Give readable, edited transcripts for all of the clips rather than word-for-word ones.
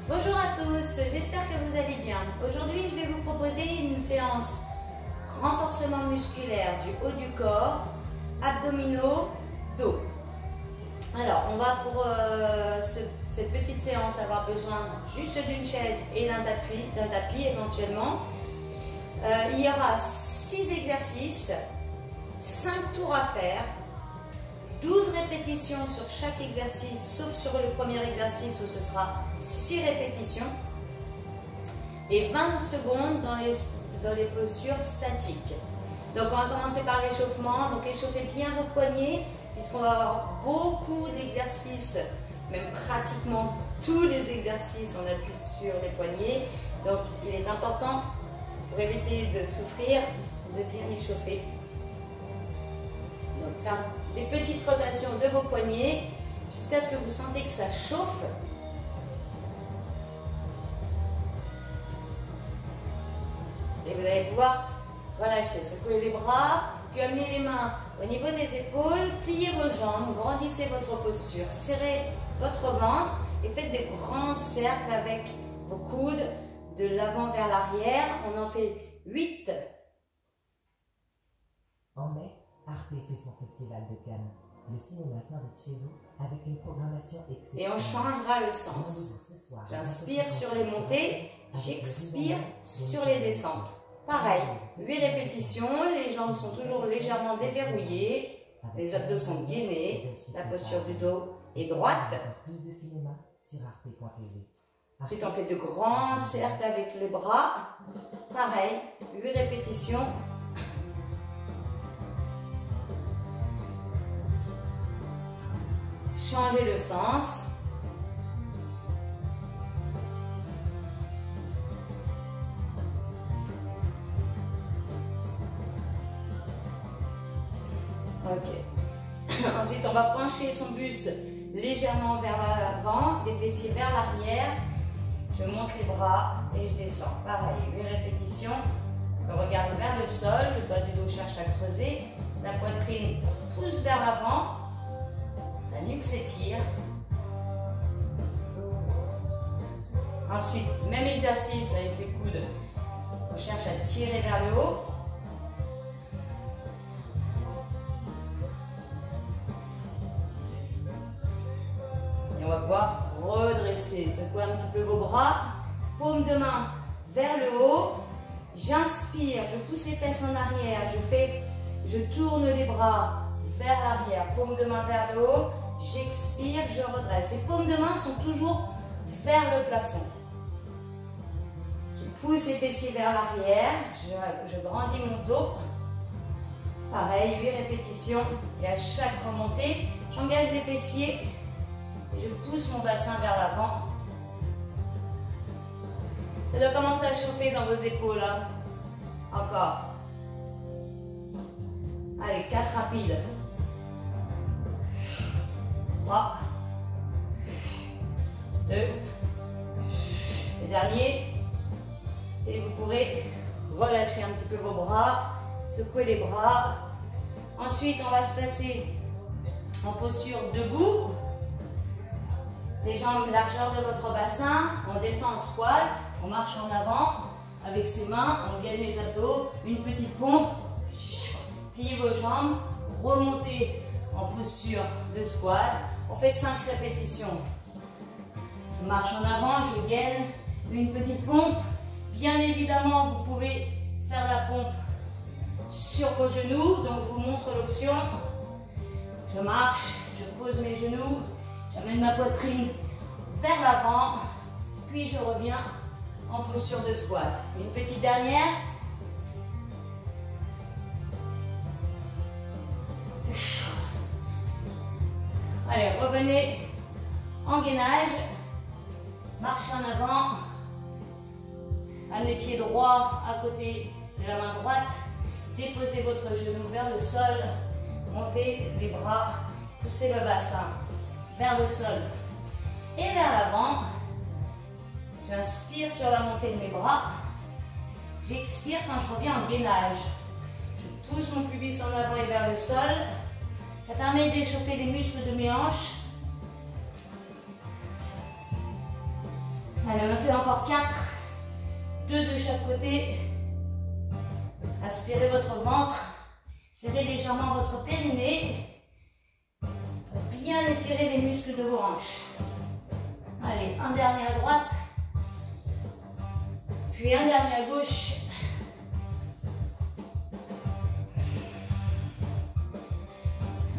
Bonjour à tous, j'espère que vous allez bien. Aujourd'hui, je vais vous proposer une séance renforcement musculaire du haut du corps, abdominaux, dos. Alors, on va pour cette petite séance avoir besoin juste d'une chaise et d'un tapis éventuellement. Il y aura 6 exercices, 5 tours à faire, 12 répétitions sur chaque exercice, sauf sur le premier exercice où ce sera 6 répétitions, et 20 secondes dans les postures statiques. Donc on va commencer par l'échauffement. Donc échauffez bien vos poignets, puisqu'on va avoir beaucoup d'exercices, même pratiquement tous les exercices on appuie sur les poignets. Donc il est important, pour éviter de souffrir, de bien échauffer. Donc faire des petites rotations de vos poignets jusqu'à ce que vous sentez que ça chauffe. Et vous allez pouvoir relâcher, secouer les bras, puis amener les mains au niveau des épaules, pliez vos jambes, grandissez votre posture, serrez votre ventre et faites des grands cercles avec vos coudes de l'avant vers l'arrière. On en fait 8. En mai, Arte fait son festival de Cannes. Le cinéma s'invite chez vous avec une programmation exceptionnelle. Et on changera le sens. J'inspire sur les montées, j'expire sur les descentes. Pareil, 8 répétitions, les jambes sont toujours légèrement déverrouillées, les abdos sont gainés, la posture du dos est droite. Plus de cinéma sur arte.tv. Ensuite, on fait de grands cercles avec les bras. Pareil, 8 répétitions. Changez le sens. Ok. Ensuite, on va pencher son buste légèrement vers l'avant, les fessiers vers l'arrière. Je monte les bras et je descends. Pareil, 8 répétitions. Le regard vers le sol, le bas du dos cherche à creuser. La poitrine pousse vers l'avant. La nuque s'étire. Ensuite, même exercice avec les coudes. On cherche à tirer vers le haut. Et on va pouvoir redresser. Secouer un petit peu vos bras. Paume de main vers le haut. J'inspire, je pousse les fesses en arrière. Je tourne les bras vers l'arrière. Paume de main vers le haut. J'expire, je redresse. Les paumes de main sont toujours vers le plafond. Je pousse les fessiers vers l'arrière. Je grandis mon dos. Pareil, 8 répétitions. Et à chaque remontée, j'engage les fessiers. Et je pousse mon bassin vers l'avant. Ça doit commencer à chauffer dans vos épaules. Hein. Encore. Allez, 4 rapides. 3, 2, le dernier, et vous pourrez relâcher un petit peu vos bras, secouer les bras. Ensuite, on va se placer en posture debout, les jambes largeur de votre bassin, on descend en squat, on marche en avant avec ses mains, on gaine les abdos, une petite pompe, pliez vos jambes, remontez en posture de squat. On fait 5 répétitions. Je marche en avant, je gaine une petite pompe. Bien évidemment, vous pouvez faire la pompe sur vos genoux. Donc, je vous montre l'option. Je marche, je pose mes genoux, j'amène ma poitrine vers l'avant, puis je reviens en posture de squat. Une petite dernière. Allez, revenez en gainage, marchez en avant, amenez les pieds droits à côté de la main droite, déposez votre genou vers le sol, montez les bras, poussez le bassin vers le sol et vers l'avant. J'inspire sur la montée de mes bras, j'expire quand je reviens en gainage. Je pousse mon pubis en avant et vers le sol. Ça permet d'échauffer les muscles de mes hanches. Allez, on en fait encore 4. 2 de chaque côté. Aspirez votre ventre. Serrez légèrement votre périnée. Pour bien étirer les muscles de vos hanches. Allez, un dernier à droite. Puis un dernier à gauche.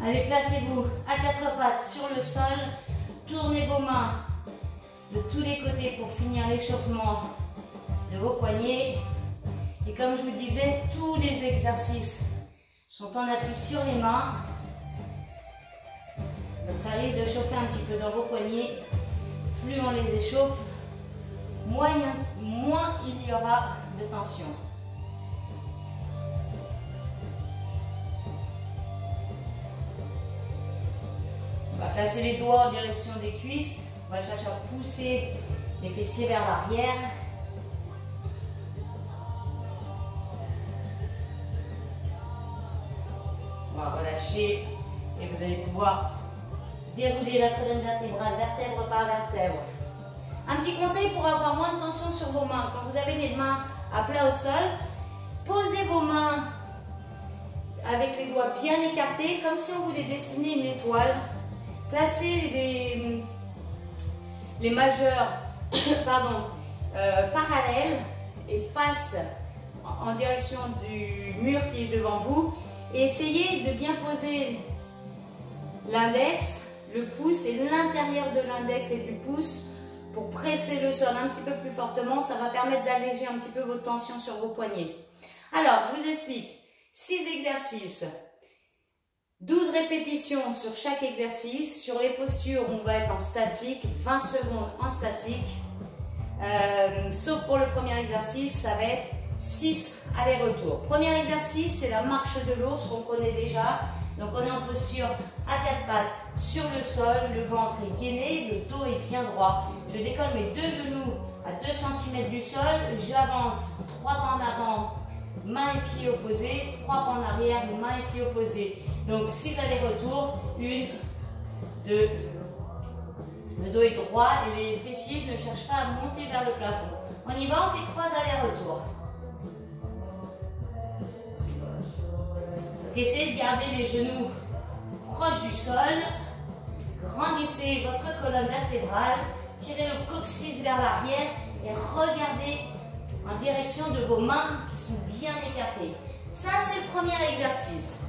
Allez, placez-vous à 4 pattes sur le sol. Tournez vos mains de tous les côtés pour finir l'échauffement de vos poignets. Et comme je vous disais, tous les exercices sont en appui sur les mains. Donc ça risque de chauffer un petit peu dans vos poignets. Plus on les échauffe, moins il y aura de tension. On va placer les doigts en direction des cuisses. On va chercher à pousser les fessiers vers l'arrière. On va relâcher et vous allez pouvoir dérouler la colonne vertébrale, vertèbre par vertèbre. Un petit conseil pour avoir moins de tension sur vos mains. Quand vous avez les mains à plat au sol, posez vos mains avec les doigts bien écartés, comme si on voulait dessiner une étoile. Placez les majeurs parallèles et face en direction du mur qui est devant vous. Et essayez de bien poser l'index, le pouce et l'intérieur de l'index et du pouce pour presser le sol un petit peu plus fortement. Ça va permettre d'alléger un petit peu vos tensions sur vos poignets. Alors, je vous explique. 6 exercices. 12 répétitions sur chaque exercice. Sur les postures, on va être en statique. 20 secondes en statique. Sauf pour le premier exercice, ça va être 6 allers-retours. Premier exercice, c'est la marche de l'ours qu'on connaît déjà. Donc on est en posture à 4 pattes sur le sol, le ventre est gainé, le dos est bien droit. Je décolle mes 2 genoux à 2 cm du sol, j'avance 3 pas en avant, mains et pieds opposés, 3 pas en arrière, mains et pieds opposés. Donc 6 allers-retours, 1, 2, le dos est droit et les fessiers ne cherchent pas à monter vers le plafond. On y va, on fait 3 allers-retours. Essayez de garder les genoux proches du sol. Grandissez votre colonne vertébrale. Tirez le coccyx vers l'arrière et regardez en direction de vos mains qui sont bien écartées. Ça, c'est le premier exercice.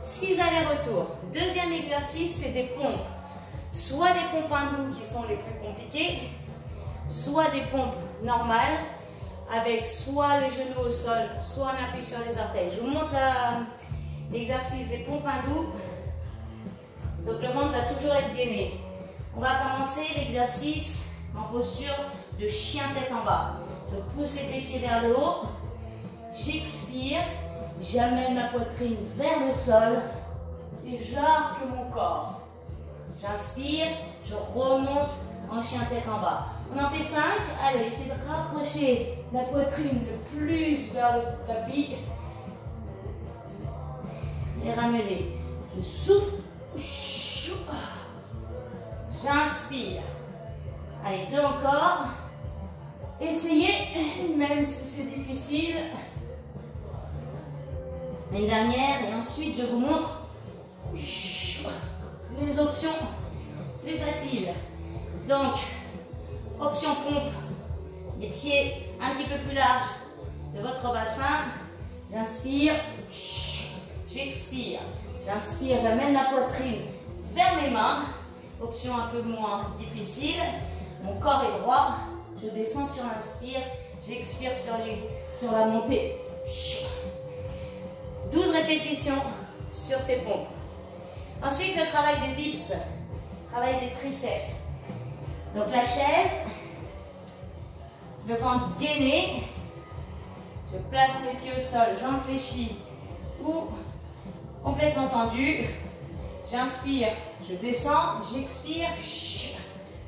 6 allers-retours. Deuxième exercice, c'est des pompes. Soit des pompes hindous qui sont les plus compliquées, soit des pompes normales avec soit les genoux au sol, soit un appui sur les orteils. Je vous montre l'exercice des pompes hindous. Donc le ventre va toujours être gainé. On va commencer l'exercice en posture de chien tête en bas. Je pousse les fessiers vers le haut. J'expire. J'amène ma poitrine vers le sol. Et j'arque mon corps. J'inspire. Je remonte en chien tête en bas. On en fait 5. Allez, essayez de rapprocher la poitrine le plus vers le tapis. Et ramenez. Je souffle. J'inspire. Allez, 2 encore. Essayez, même si c'est difficile. Une dernière et ensuite je vous montre les options plus faciles. Donc, option pompe, les pieds un petit peu plus larges de votre bassin. J'inspire, j'expire. J'inspire, j'amène la poitrine vers mes mains. Option un peu moins difficile. Mon corps est droit. Je descends sur l'inspire. J'expire sur la montée. 12 répétitions sur ces pompes. Ensuite, le travail des dips. Travail des triceps. Donc la chaise. Le ventre gainé. Je place les pieds au sol, jambes fléchies ou complètement tendues. J'inspire, je descends, j'expire,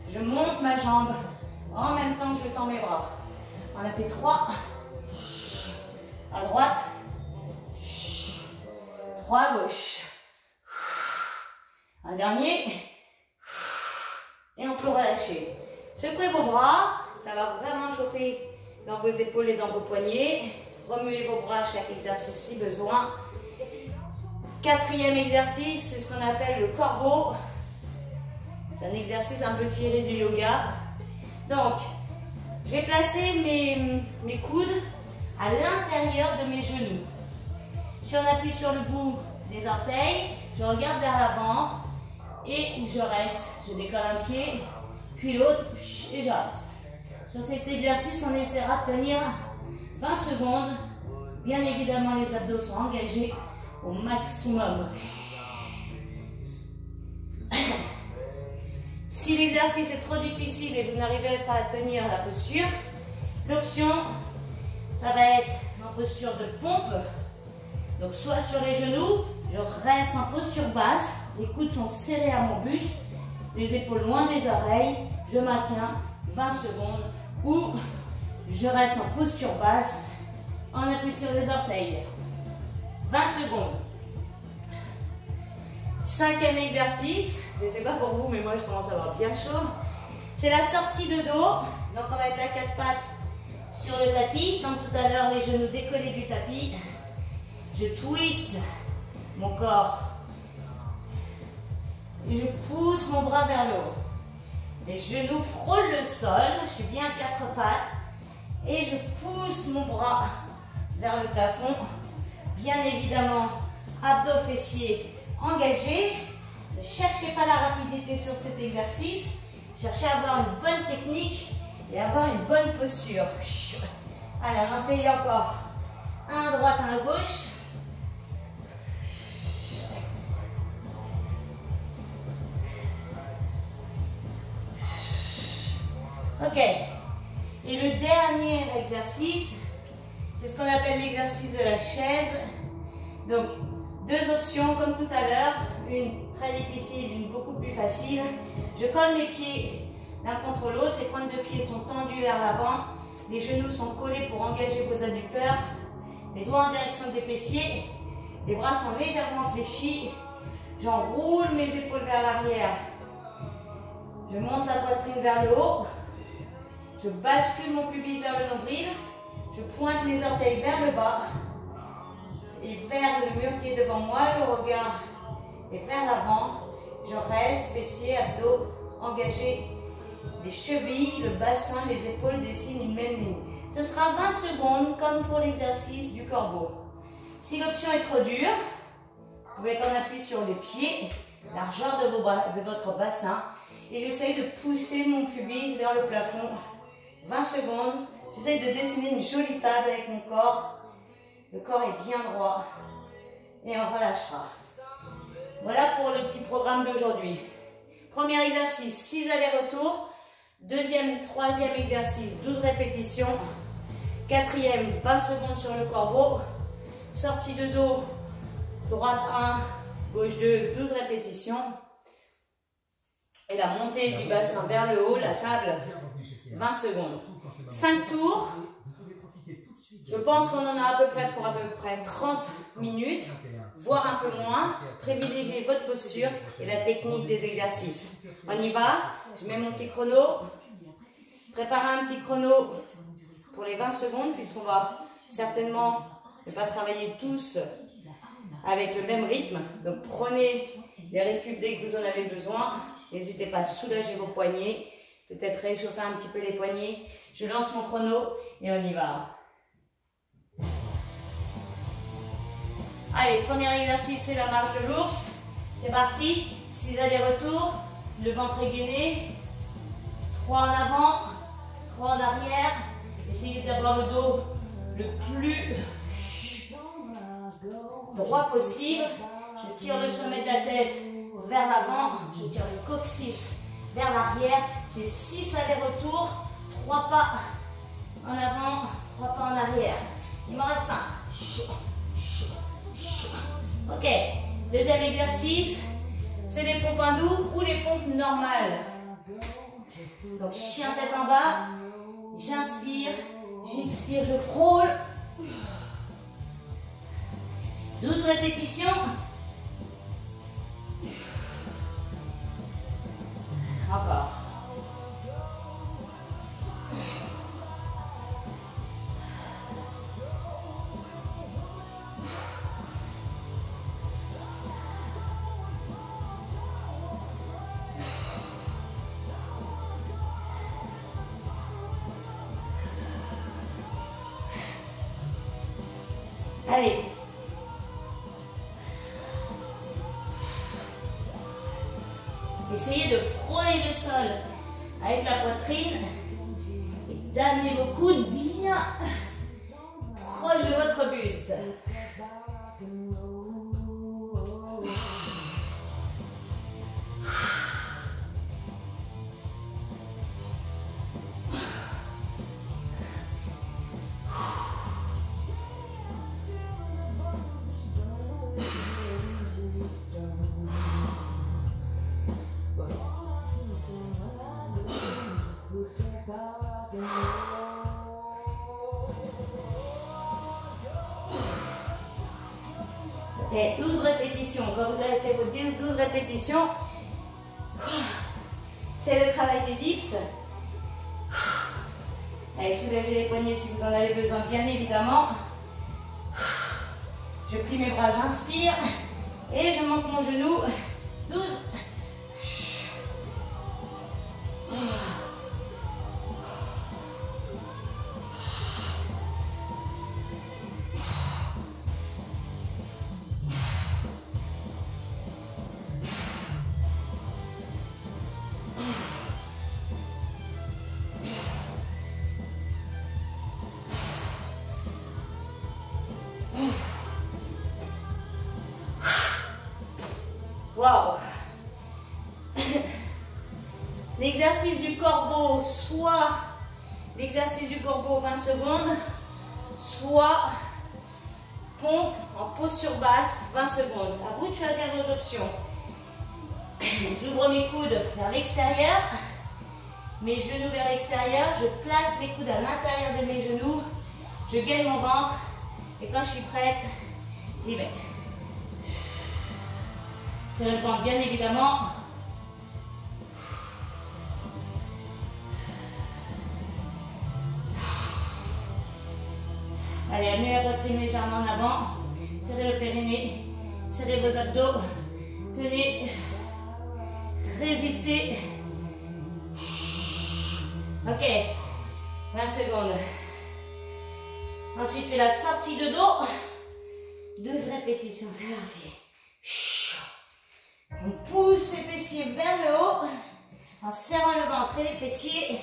je monte ma jambe en même temps que je tends mes bras. On a fait 3. À droite. 3 à gauche. Un dernier. Et on peut relâcher. Secouez vos bras. Ça va vraiment chauffer dans vos épaules et dans vos poignets. Remuez vos bras à chaque exercice si besoin. Quatrième exercice, c'est ce qu'on appelle le corbeau. C'est un exercice un peu tiré du yoga. Donc, je vais placer mes coudes à l'intérieur de mes genoux. Si on appuie sur le bout des orteils, je regarde vers l'avant et je reste. Je décolle un pied, puis l'autre et je reste. Sur cet exercice, on essaiera de tenir 20 secondes. Bien évidemment, les abdos sont engagés au maximum. Si l'exercice est trop difficile et vous n'arrivez pas à tenir la posture, l'option, ça va être en posture de pompe. Donc soit sur les genoux, je reste en posture basse, les coudes sont serrés à mon buste, les épaules loin des oreilles, je maintiens 20 secondes, ou je reste en posture basse, en appui sur les orteils. 20 secondes. Cinquième exercice, je ne sais pas pour vous, mais moi je commence à avoir bien chaud. C'est la sortie de dos. Donc on va être à quatre pattes sur le tapis. Comme tout à l'heure, les genoux décollés du tapis. Je twiste mon corps. Et je pousse mon bras vers le haut. Les genoux frôlent le sol. Je suis bien à quatre pattes. Et je pousse mon bras vers le plafond. Bien évidemment, abdos fessiers engagés. Ne cherchez pas la rapidité sur cet exercice. Cherchez à avoir une bonne technique et à avoir une bonne posture. Allez, on en fait encore. Un à droite, un à gauche. Ok. Et le dernier exercice, c'est ce qu'on appelle l'exercice de la chaise. Donc, deux options comme tout à l'heure, une très difficile, une beaucoup plus facile. Je colle mes pieds l'un contre l'autre, les pointes de pied sont tendues vers l'avant, les genoux sont collés pour engager vos adducteurs, les doigts en direction des fessiers, les bras sont légèrement fléchis, j'enroule mes épaules vers l'arrière, je monte la poitrine vers le haut, je bascule mon pubis vers le nombril, je pointe mes orteils vers le bas, et vers le mur qui est devant moi, le regard est vers l'avant. Je reste, fessiers, abdos engagés, les chevilles, le bassin, les épaules dessinent une même ligne. Ce sera 20 secondes comme pour l'exercice du corbeau. Si l'option est trop dure, vous pouvez être en appui sur les pieds, largeur de votre bassin, et j'essaye de pousser mon pubis vers le plafond. 20 secondes, j'essaye de dessiner une jolie table avec mon corps. Le corps est bien droit et on relâchera. Voilà pour le petit programme d'aujourd'hui. Premier exercice, 6 allers-retours. Deuxième, troisième exercice, 12 répétitions. Quatrième, 20 secondes sur le corbeau. Sortie de dos, droite 1, gauche 2, 12 répétitions. Et la montée du bassin vers le haut, la table, 20 secondes. 5 tours. Je pense qu'on en a à peu près pour à peu près 30 minutes, voire un peu moins. Privilégiez votre posture et la technique des exercices. On y va. Je mets mon petit chrono. Préparez un petit chrono pour les 20 secondes, puisqu'on va certainement ne pas travailler tous avec le même rythme. Donc prenez des récup dès que vous en avez besoin. N'hésitez pas à soulager vos poignets. Peut-être réchauffer un petit peu les poignets. Je lance mon chrono et on y va. Allez, premier exercice, c'est la marche de l'ours. C'est parti. 6 allers-retours. Le ventre est gainé. 3 en avant, 3 en arrière. Essayez d'avoir le dos le plus droit possible. Je tire le sommet de la tête vers l'avant. Je tire le coccyx vers l'arrière. C'est 6 allers-retours. 3 pas en avant, 3 pas en arrière. Il m'en reste un. Ok, deuxième exercice, c'est les pompes hindous ou les pompes normales. Donc chien tête en bas, j'inspire, j'expire, je frôle. 12 répétitions. Encore. Allez. Essayez de frôler le sol avec la poitrine et d'amener vos coudes bien proche de votre buste. Ok, 12 répétitions. Quand vous avez fait vos 12 répétitions, c'est le travail des dips. Allez, soulagez les poignets si vous en avez besoin, bien évidemment. Je plie mes bras, j'inspire et je monte mon genou. 12. Wow. L'exercice du corbeau, soit l'exercice du corbeau 20 secondes, soit pompe en posture basse 20 secondes. À vous de choisir vos options. J'ouvre mes coudes vers l'extérieur, mes genoux vers l'extérieur, je place les coudes à l'intérieur de mes genoux, je gaine mon ventre et quand je suis prête, j'y vais. C'est le ventre bien évidemment. Allez, amenez la poitrine légèrement en avant. Serrez le périnée. Serrez vos abdos. Tenez. Résistez. Ok. 20 secondes. Ensuite, c'est la sortie de dos. 12 répétitions. C'est parti. On pousse les fessiers vers le haut en serrant le ventre et les fessiers.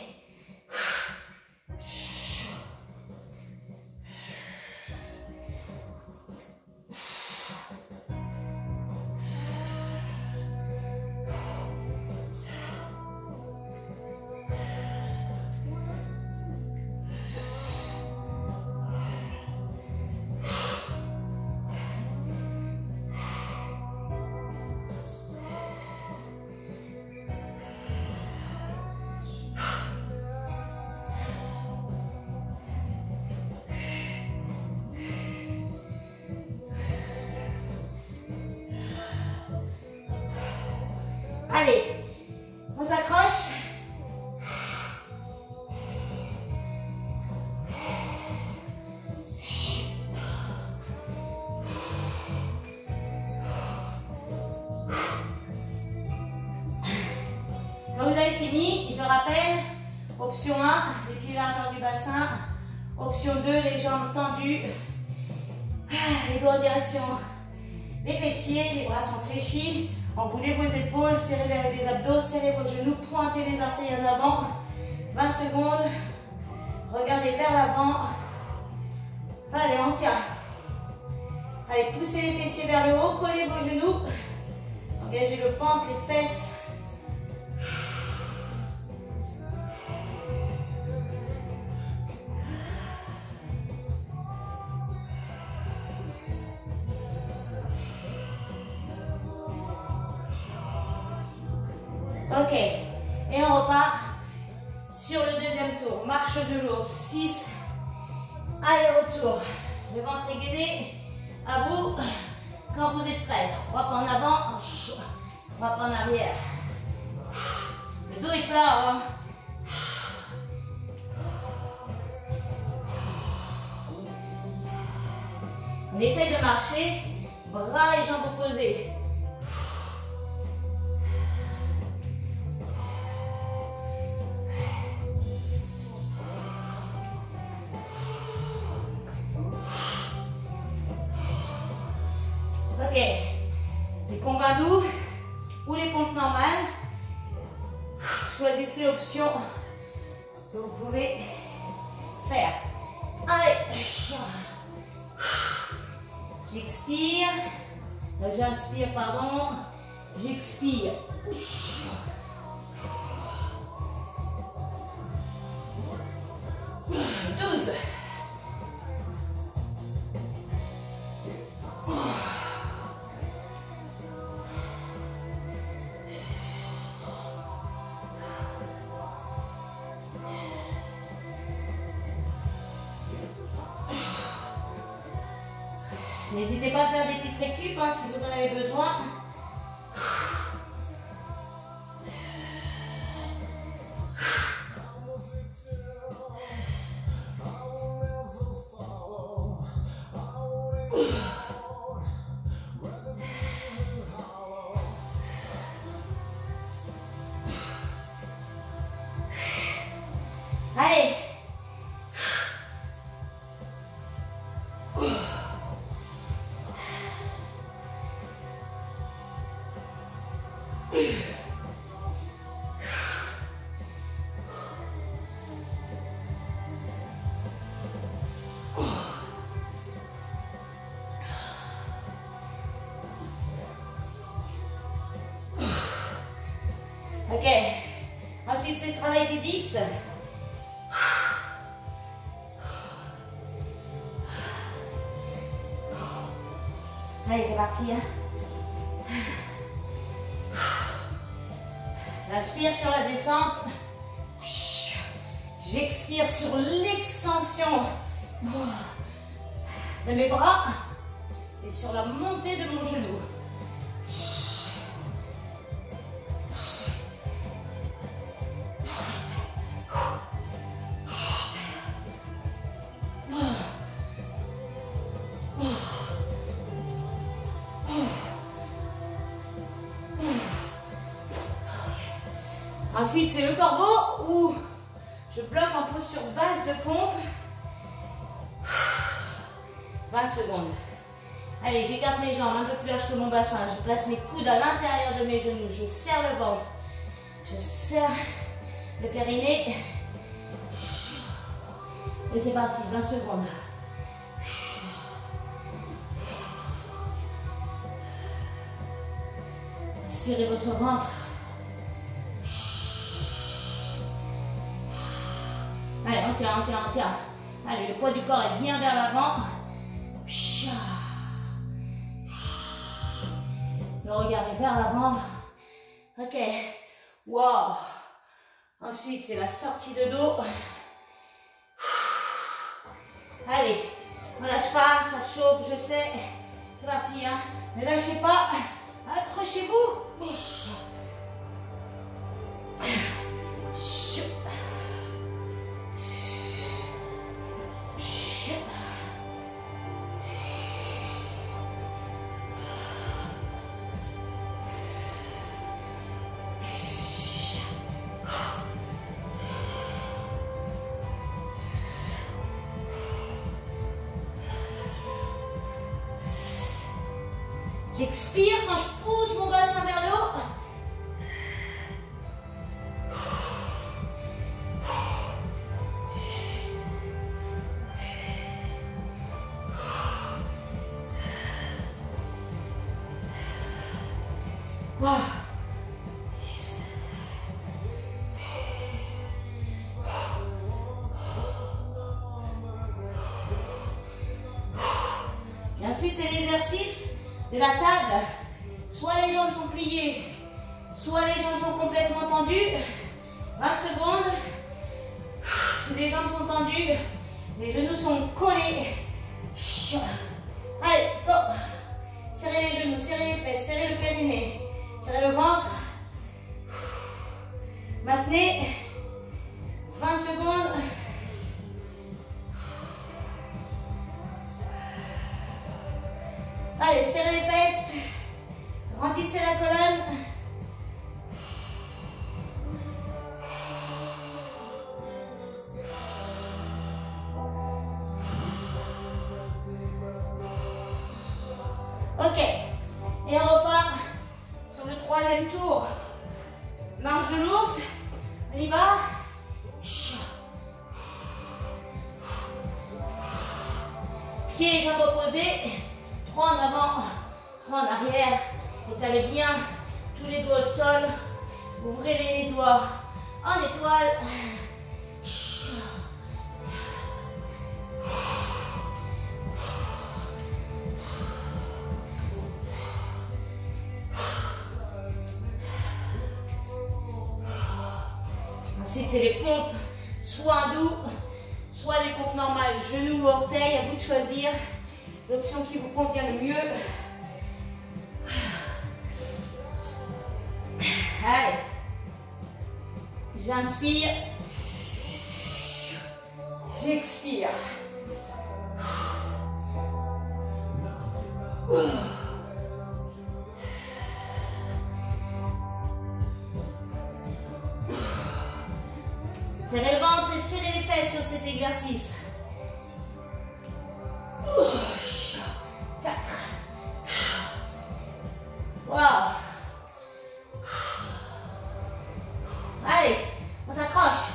Allez, on s'accroche. Quand vous avez fini, je rappelle, option 1, les pieds largeur du bassin. Option 2, les jambes tendues. Les doigts en direction des fessiers, les bras sont fléchis. Emboulez vos épaules, serrez les abdos, serrez vos genoux, pointez les orteils en avant. 20 secondes. Regardez vers l'avant. Allez, on tient. Allez, poussez les fessiers vers le haut, collez vos genoux. Engagez le ventre, les fesses. Ok, et on repart sur le deuxième tour. Marche de jour, 6, aller-retour. Le ventre est gainé, à vous, quand vous êtes prêts. 3 pas en avant, 3 pas en arrière. Le dos est plat, hein. On essaye de marcher, bras et jambes opposés. choisissez l'option que vous pouvez faire. Allez, j'expire, j'inspire, pardon, j'expire. 12. N'hésitez pas à faire des petites récup hein, si vous en avez besoin. Allez. Ok, ensuite c'est le travail des dips. Allez, c'est parti. Hein. J'inspire sur la descente. J'expire sur l'extension de mes bras et sur la montée de mon genou. Ensuite, c'est le corbeau où je bloque en posture basse de pompe. 20 secondes. Allez, j'écarte mes jambes un peu plus large que mon bassin. Je place mes coudes à l'intérieur de mes genoux. Je serre le ventre. Je serre le périnée. Et c'est parti, 20 secondes. Inspirez votre ventre. Allez, on tient, on tient, on tient. Allez, le poids du corps est bien vers l'avant. Le regard est vers l'avant. Ok. Wow. Ensuite, c'est la sortie de dos. Allez, on lâche pas, ça chauffe, je sais. C'est parti, hein. Ne lâchez pas. Accrochez-vous. J'expire quand je pousse mon bassin vers le haut. Wow. Et ensuite, c'est l'exercice de la table. Soit les jambes sont pliées, soit les jambes sont complètement tendues. 20 secondes. Si les jambes sont tendues, les genoux sont collés. Allez, go. Serrez les genoux, serrez les fesses, serrez le périnée, serrez le ventre. Maintenez. 20 secondes. Allez, serrez les fesses. Remplissez la colonne. Ok. Et on repart sur le troisième tour. Marche de l'ours. On y va. Pieds et jambes opposées. 3 en avant, 3 en arrière. Étalez bien tous les doigts au sol. Ouvrez les doigts en étoile. Ensuite, c'est les pompes, soit en doux, soit les pompes normales, genoux ou orteils, à vous de choisir l'option qui vous convient le mieux. Allez, j'inspire, j'expire. Serrez le ventre et serrez les fesses sur cet exercice. 4. Wow. Allez, on s'accroche.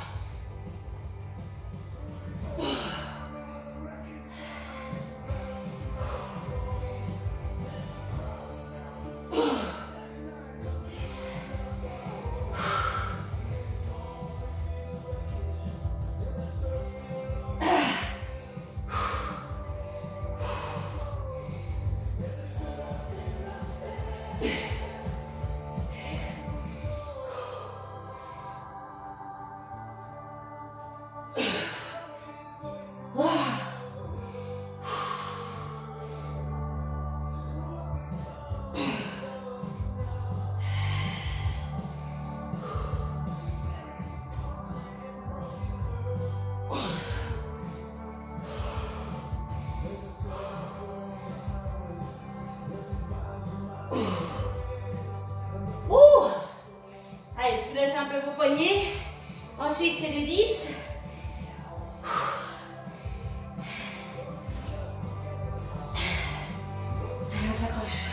Allez, soulagez un peu vos poignets. Ensuite, c'est les dips. Allez, on s'accroche.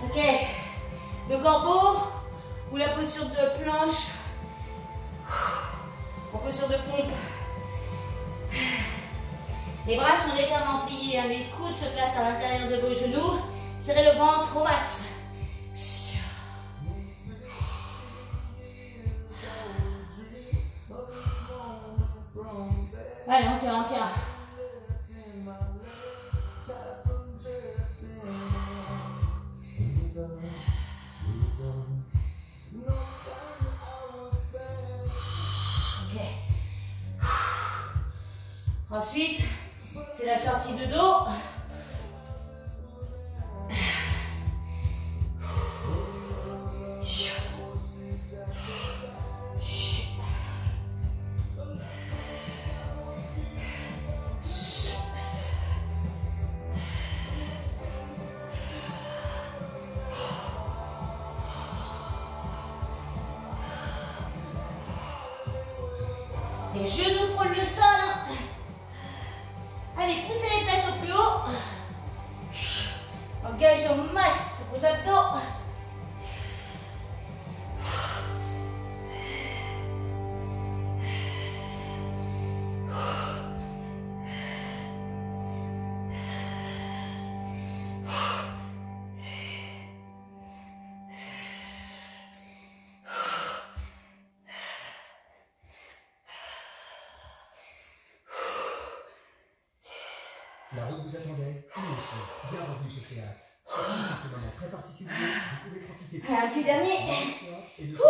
Ok, le corbeau ou la posture de planche, en posture de pompe. Les bras sont légèrement pliés, hein. Les coudes se placent à l'intérieur de vos genoux. Serrez le ventre au max. Allez, on tient, on tient. Ok. Ensuite, c'est la sortie de dos. Les genoux frôlent le sol. Allez, poussez les fesses au plus haut. Engagez au max vos abdos. La route vous attendait. Bienvenue chez Seat. Dans ce moment très particulier, vous pouvez profiter Un petit dernier. et de en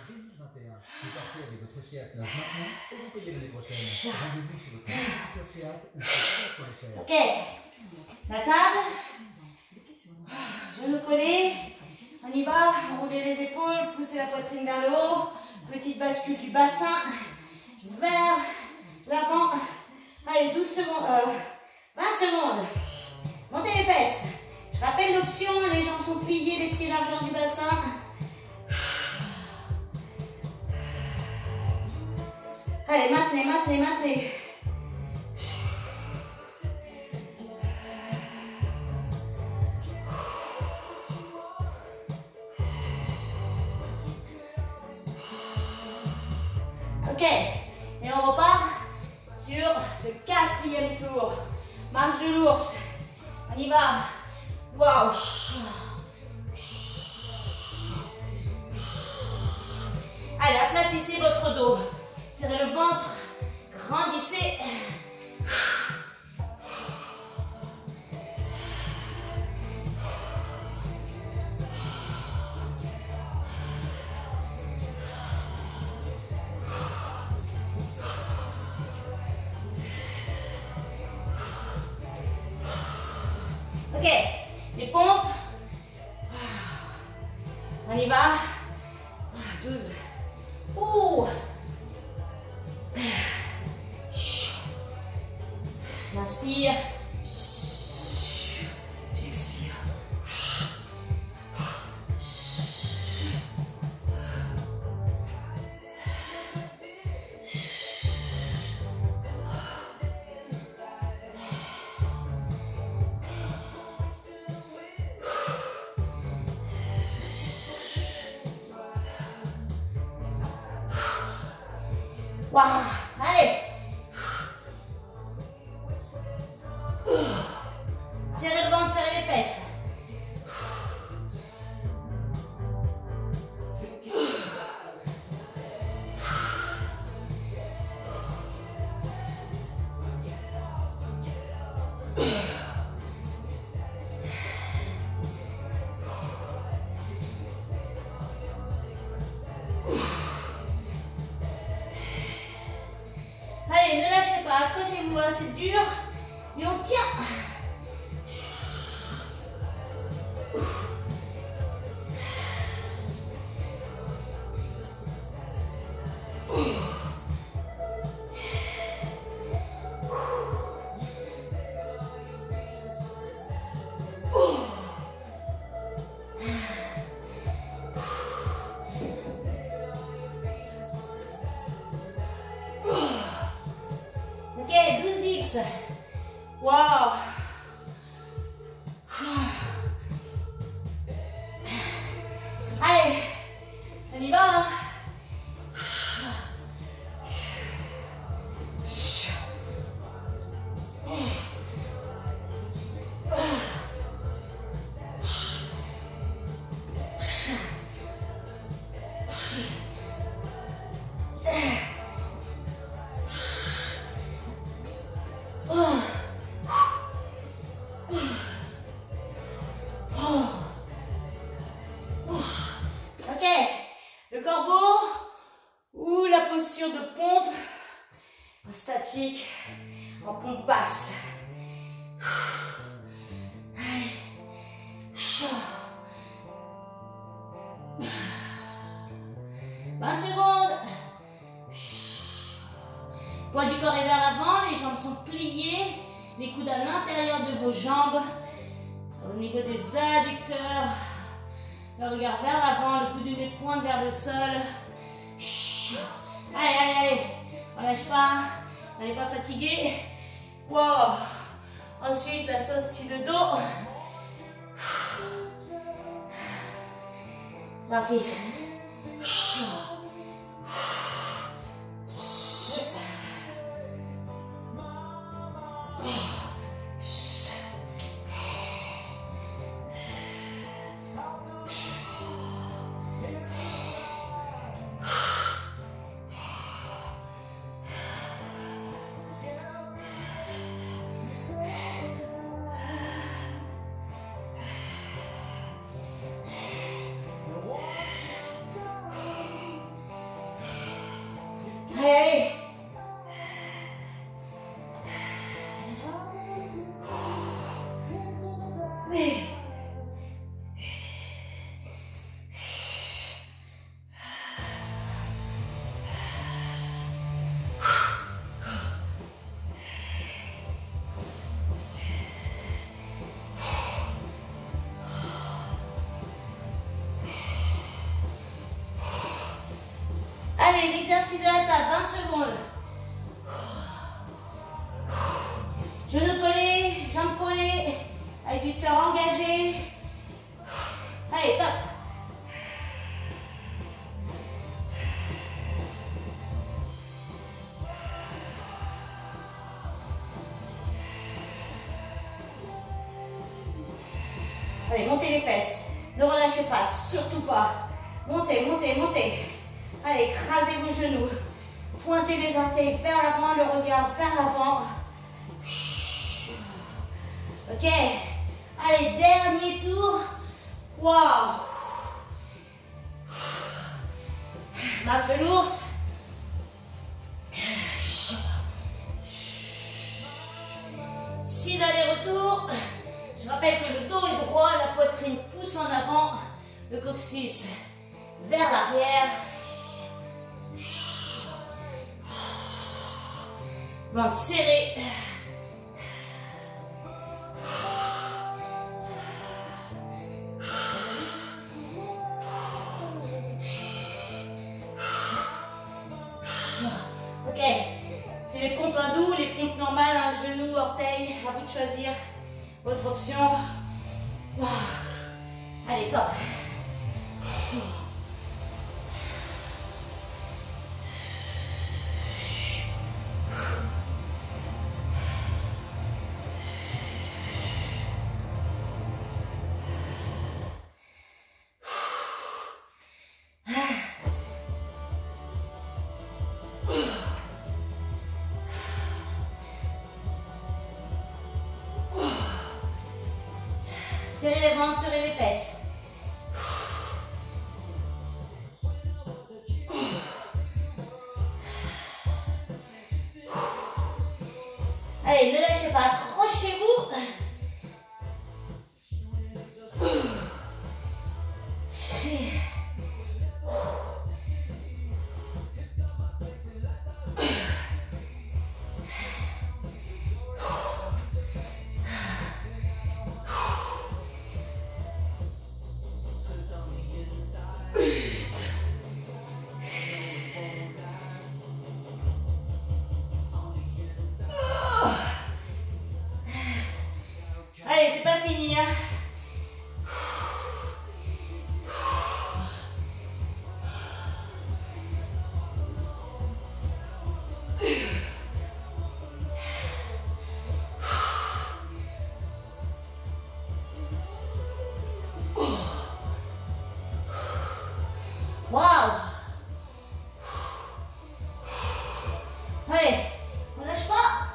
2021. Vous partez avec votre Seat Neuf maintenant et vous payez l'année prochaine. Rendez-vous chez votre distributeur Seat ou sur Seat.fr. Ok. La table. Genoux collés. On y va, roulez les épaules, poussez la poitrine vers le haut. Petite bascule du bassin vers l'avant. Allez, 12 secondes, 20 secondes. Montez les fesses. Je rappelle l'option, les jambes sont pliées, les pieds largeur du bassin. Allez, maintenez, maintenez, maintenez. Ok, et on repart sur le 4e tour. Marche de l'ours. On y va. Waouh. Allez, aplatissez votre dos. Serrez le ventre. Grandissez. Ok, les pompes. On y va. 12. Ouh. J'inspire. J'expire. Waouh, allez. Serrez le ventre, serrez les fesses. Allez, ne lâchez pas, accrochez-vous, hein, c'est dur, mais on tient. Ok, 12 dips. Wow. Allez, on y va. Ok, le corbeau ou la posture de pompe en statique, en pompe basse. Allez. 20 secondes. Poids du corps est vers l'avant, les jambes sont pliées, les coudes à l'intérieur de vos jambes, au niveau des adducteurs. Le regard vers l'avant, le coude des pointes vers le sol. Allez, allez, allez. On lâche pas. On n'est pas fatigué. Wow. Ensuite, la sortie de dos. Parti. Allez, l'exercice de la table, 20 secondes. Genoux collés, jambes collées, avec du cœur engagé. Allez, top. Allez, montez les fesses. Ne relâchez pas, surtout pas. Montez, montez, montez. Allez, écrasez vos genoux. Pointez les orteils vers l'avant, le regard vers l'avant. Ok. Allez, dernier tour. Waouh. Marche de l'ours. Six allers-retours. Je rappelle que le dos est droit, la poitrine pousse en avant, le coccyx vers l'arrière. Ventre serré. Ok, c'est les pompes hindous, les pompes normales, un genou, orteil, à vous de choisir votre option. Allez, top. Serrez les ventres, serrez les fesses. Allez, ne lâchez pas, accrochez-vous. Allez, c'est pas fini, hein. Waouh. Allez, on lâche pas.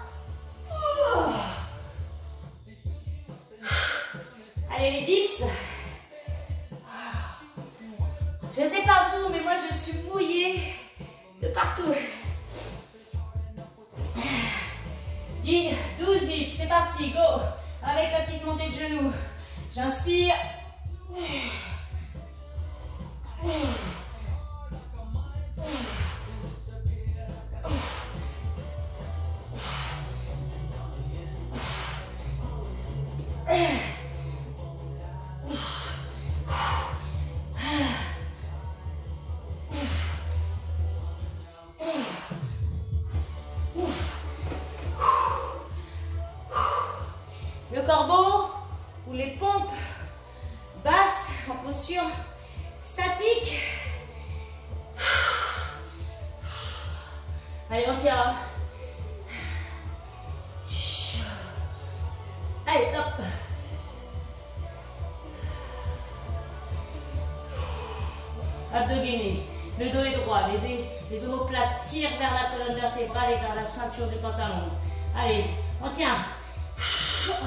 Allez, les dips. Je ne sais pas vous, mais moi je suis mouillée de partout. 12 dips, c'est parti, go. Avec la petite montée de genoux. J'inspire. Le corbeau ou les pompes basses en posture statique. Allez, on tire. Allez, top. Abdos gainés. Le dos est droit. Les omoplates tirent vers la colonne vertébrale et vers la ceinture du pantalon. Allez, on tient.